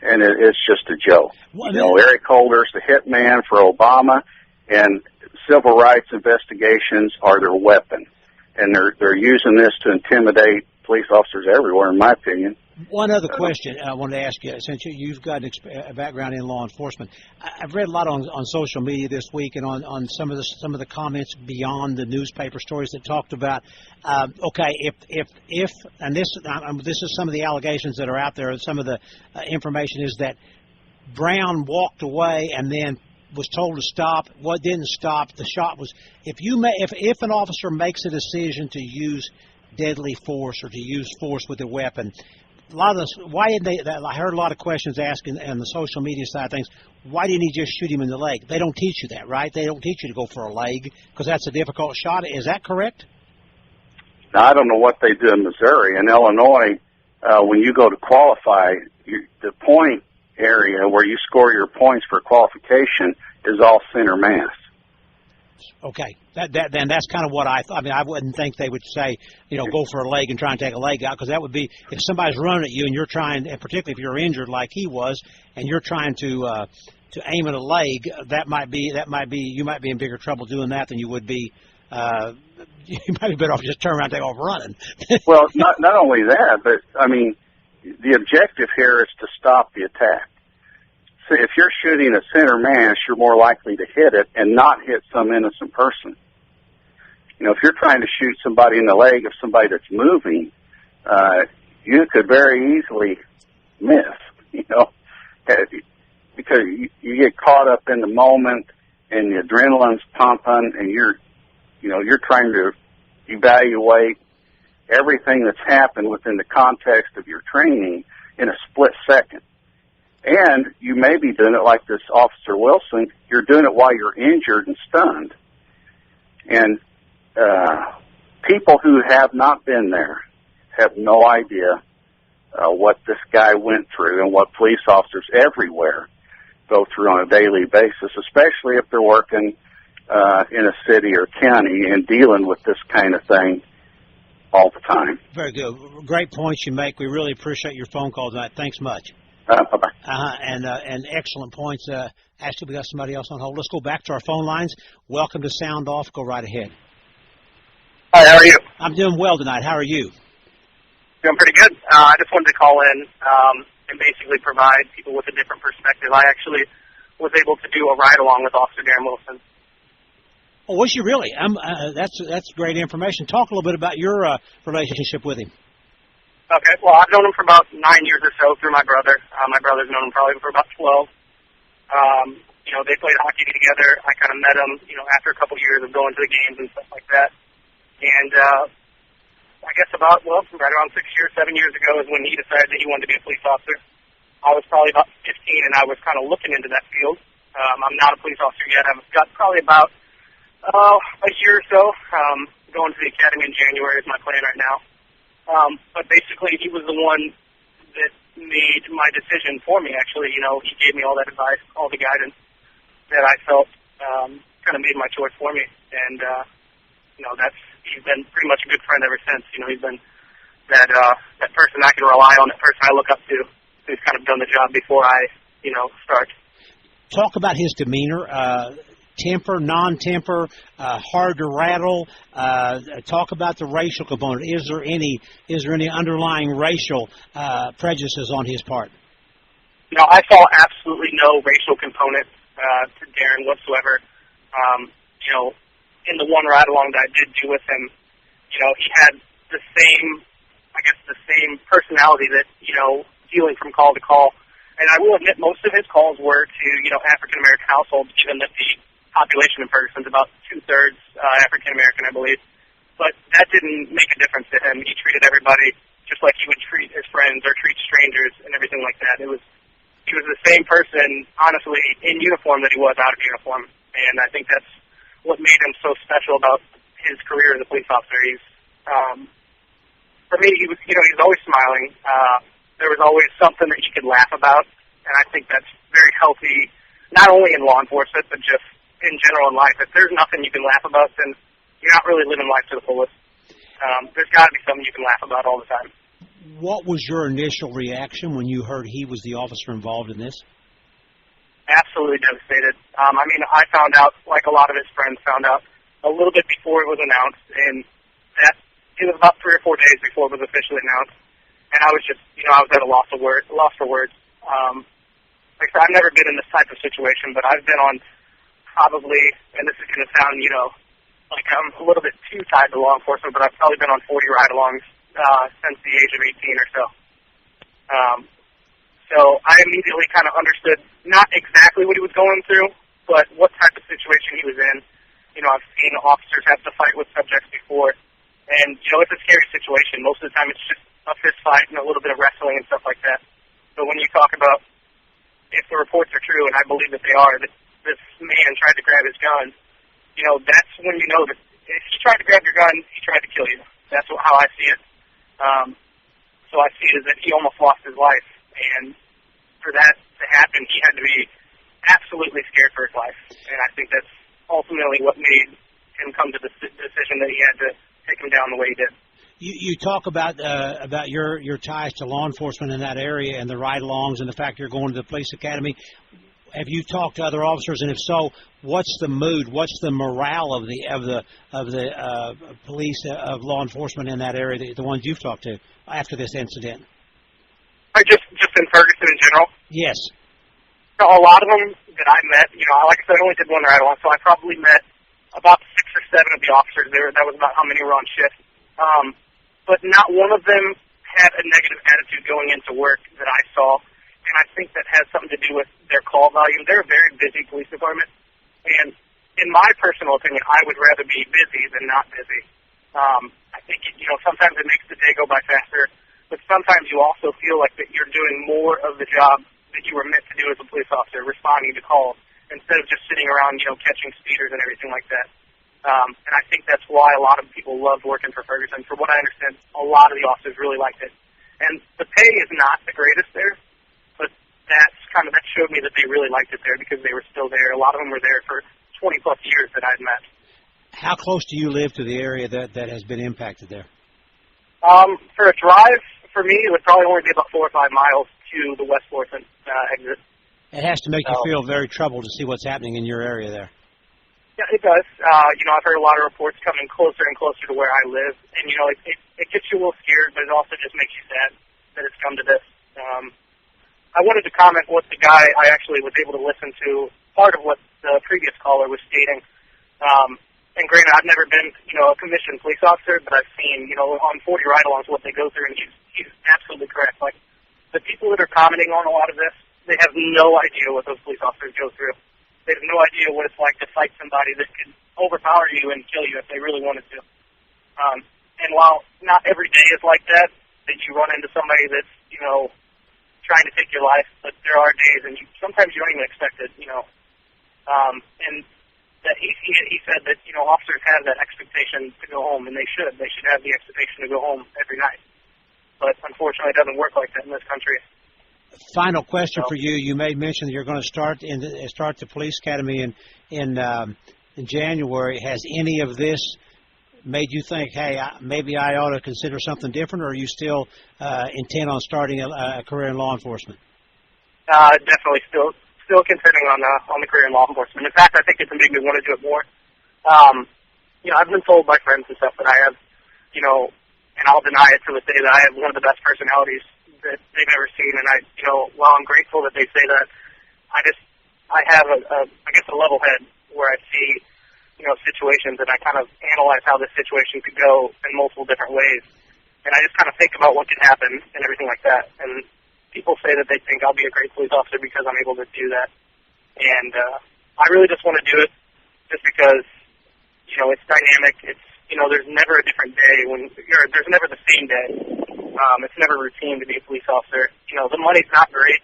And it's just a joke. Eric Holder's the hitman for Obama, and civil rights investigations are their weapon. And they're using this to intimidate police officers everywhere, in my opinion. One other question I wanted to ask you, since you've got a background in law enforcement. I've read a lot on social media this week and on some of the comments beyond the newspaper stories that talked about, if and this is some of the allegations that are out there, some of the information is that Brown walked away and then was told to stop. What didn't stop, the shot was, if an officer makes a decision to use deadly force or to use force with a weapon, why didn't they? I heard a lot of questions asking on the social media side of things. Why didn't he just shoot him in the leg? They don't teach you that, right? They don't teach you to go for a leg because that's a difficult shot. Is that correct? Now, I don't know what they do in Missouri. In Illinois, when you go to qualify, the point area where you score your points for qualification is all center mass. Okay, then that's kind of what I thought. I mean, I wouldn't think they would say, go for a leg and try and take a leg out, because that would be, if somebody's running at you and you're trying, and particularly if you're injured like he was, and you're trying to aim at a leg, you might be in bigger trouble doing that than you would be. You might be better off just turn around and take off running. Well, not only that, but I mean, the objective here is to stop the attack. So if you're shooting at center mass, you're more likely to hit it and not hit some innocent person. If you're trying to shoot somebody in the leg of somebody that's moving, you could very easily miss, because you get caught up in the moment and the adrenaline's pumping and you're trying to evaluate everything that's happened within the context of your training in a split second. And you may be doing it like this Officer Wilson. You're doing it while you're injured and stunned. And people who have not been there have no idea what this guy went through and what police officers everywhere go through on a daily basis, especially if they're working in a city or county and dealing with this kind of thing all the time. Very good. Great points you make. We really appreciate your phone call tonight. Thanks much. Bye-bye. And excellent points. Actually, we got somebody else on hold. Let's go back to our phone lines. Welcome to Sound Off. Go right ahead. Hi, how are you? I'm doing well tonight. How are you? Doing pretty good. I just wanted to call in and basically provide people with a different perspective. I actually was able to do a ride-along with Officer Darren Wilson. Oh, was you really? That's great information. Talk a little bit about your relationship with him. Okay, well, I've known him for about 9 years or so through my brother. My brother's known him probably for about 12. They played hockey together. I kind of met him, after a couple of years of going to the games and stuff like that. And I guess right around 7 years ago is when he decided that he wanted to be a police officer. I was probably about 15, and I was kind of looking into that field. I'm not a police officer yet. I've got probably about a year or so. Going to the academy in January is my plan right now. But basically, he was the one that made my decision for me, actually. He gave me all that advice, all the guidance that I felt kind of made my choice for me. And, he's been pretty much a good friend ever since. He's been that person I can rely on, that person I look up to, who's kind of done the job before I, start. Talk about his demeanor. Temper, non-temper, hard to rattle. Talk about the racial component. Is there any underlying racial prejudices on his part? No, I saw absolutely no racial component to Darren whatsoever. In the one ride-along that I did do with him, he had the same personality that, dealing from call to call. And I will admit most of his calls were to, African-American households, given that the population in Ferguson is about 2/3 African-American, I believe. But that didn't make a difference to him. He treated everybody just like he would treat his friends or treat strangers and everything like that. He was the same person, honestly, in uniform that he was out of uniform. And I think that's what made him so special about his career as a police officer. for me, he was always smiling. There was always something that you could laugh about, and I think that's very healthy, not only in law enforcement, but just in general in life. If there's nothing you can laugh about, then you're not really living life to the fullest. There's got to be something you can laugh about all the time. What was your initial reaction when you heard he was the officer involved in this? Absolutely devastated. I mean, I found out, like a lot of his friends found out, a little bit before it was announced, and that it was about 3 or 4 days before it was officially announced. And I was just, I was at a loss for words. Like I said, I've never been in this type of situation, but I've been on probably, and this is going to sound, like I'm a little bit too tied to law enforcement, but I've probably been on 40 ride-alongs since the age of 18 or so. So I immediately kind of understood not exactly what he was going through, but what type of situation he was in. I've seen officers have to fight with subjects before, and, it's a scary situation. Most of the time it's just a fist fight and a little bit of wrestling and stuff like that. But when you talk about if the reports are true, and I believe that they are, that this man tried to grab his gun, that's when you know that if he tried to grab your gun, he tried to kill you. That's how I see it. So I see it as that he almost lost his life, and for that to happen, he had to be absolutely scared for his life. And I think that's ultimately what made him come to the decision that he had to take him down the way he did. You talk about your ties to law enforcement in that area and the ride-alongs and the fact you're going to the police academy. Have you talked to other officers, and if so, what's the mood? What's the morale of the police of law enforcement in that area? The ones you've talked to after this incident. Just in Ferguson in general. Yes. So a lot of them that I met, like I said, I only did one ride-along, so I probably met about 6 or 7 of the officers there. That was about how many were on shift. But not one of them had a negative attitude going into work that I saw, and I think that has something to do with their call volume. They're a very busy police department, and in my personal opinion, I would rather be busy than not busy. I think, sometimes it makes the day go by faster, but sometimes you also feel like that you're doing more of the job that you were meant to do as a police officer, responding to calls, instead of just sitting around, catching speeders and everything like that. And I think that's why a lot of people loved working for Ferguson. From what I understand, a lot of the officers really liked it. And the pay is not the greatest there, but that showed me that they really liked it there because they were still there. A lot of them were there for 20-plus years that I'd met. How close do you live to the area that has been impacted there? For a drive, for me, it would probably only be about 4 or 5 miles to the West Florissant exit. It has to make you feel very troubled to see what's happening in your area there. Yeah, it does. I've heard a lot of reports coming closer and closer to where I live, and, it gets you a little scared, but it also just makes you sad that it's come to this. I wanted to comment what the guy I actually was able to listen to, part of what the previous caller was stating. And granted, I've never been, a commissioned police officer, but I've seen, on 40 ride-alongs what they go through, and he's absolutely correct. Like, the people that are commenting on a lot of this, they have no idea what those police officers go through. They have no idea what it's like to fight somebody that could overpower you and kill you if they really wanted to. And while not every day is like that you run into somebody that's, trying to take your life, but there are days, and sometimes you don't even expect it, And that he said that, officers have that expectation to go home, and they should. They should have the expectation to go home every night. But unfortunately, it doesn't work like that in this country. Final question for you. You made mention that you're going to start the police academy in January. Has any of this made you think, hey, maybe I ought to consider something different, or are you still intent on starting a career in law enforcement? Definitely still considering on the career in law enforcement. In fact, I think it's made me want to do it more. I've been told by friends and stuff that I have, and I'll deny it to this day, that I have one of the best personalities that they've ever seen. And while I'm grateful that they say that, I have a level head where I see, situations, and I kind of analyze how this situation could go in multiple different ways. And I just kind of think about what could happen and everything like that. And people say that they think I'll be a great police officer because I'm able to do that. And I really just want to do it just because, it's dynamic. It's, there's never a different day there's never the same day. It's never routine to be a police officer. The money's not great,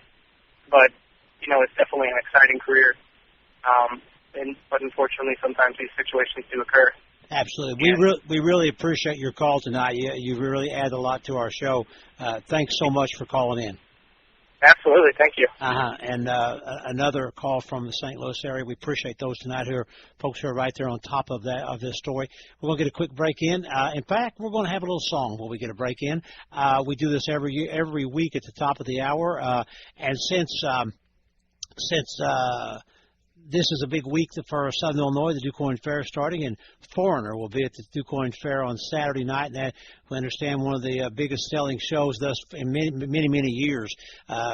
but, it's definitely an exciting career. But unfortunately, sometimes these situations do occur. Absolutely. We really appreciate your call tonight. You really add a lot to our show. Thanks so much for calling in. Absolutely. Thank you. And another call from the St. Louis area. We appreciate those tonight folks who are right there on top of this story. We're going to get a quick break in. In fact, we're going to have a little song while we get a break in. We do this every week at the top of the hour. And since this is a big week for Southern Illinois, the DuQuoin Fair starting, and Foreigner will be at the DuQuoin Fair on Saturday night. And we understand one of the biggest selling shows thus in many years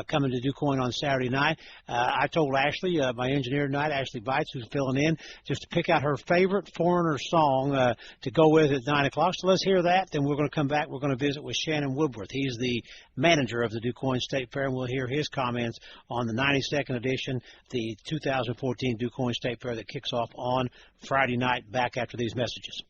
coming to DuQuoin on Saturday night. I told Ashley, my engineer tonight, Ashley Bites, who's filling in, just to pick out her favorite Foreigner song to go with at 9 o'clock. So let's hear that. Then we're going to come back. We're going to visit with Shannon Woodworth. He's the manager of the DuQuoin State Fair, and we'll hear his comments on the 92nd edition, the 2014 DuQuoin State Fair that kicks off on Friday night, back after these messages.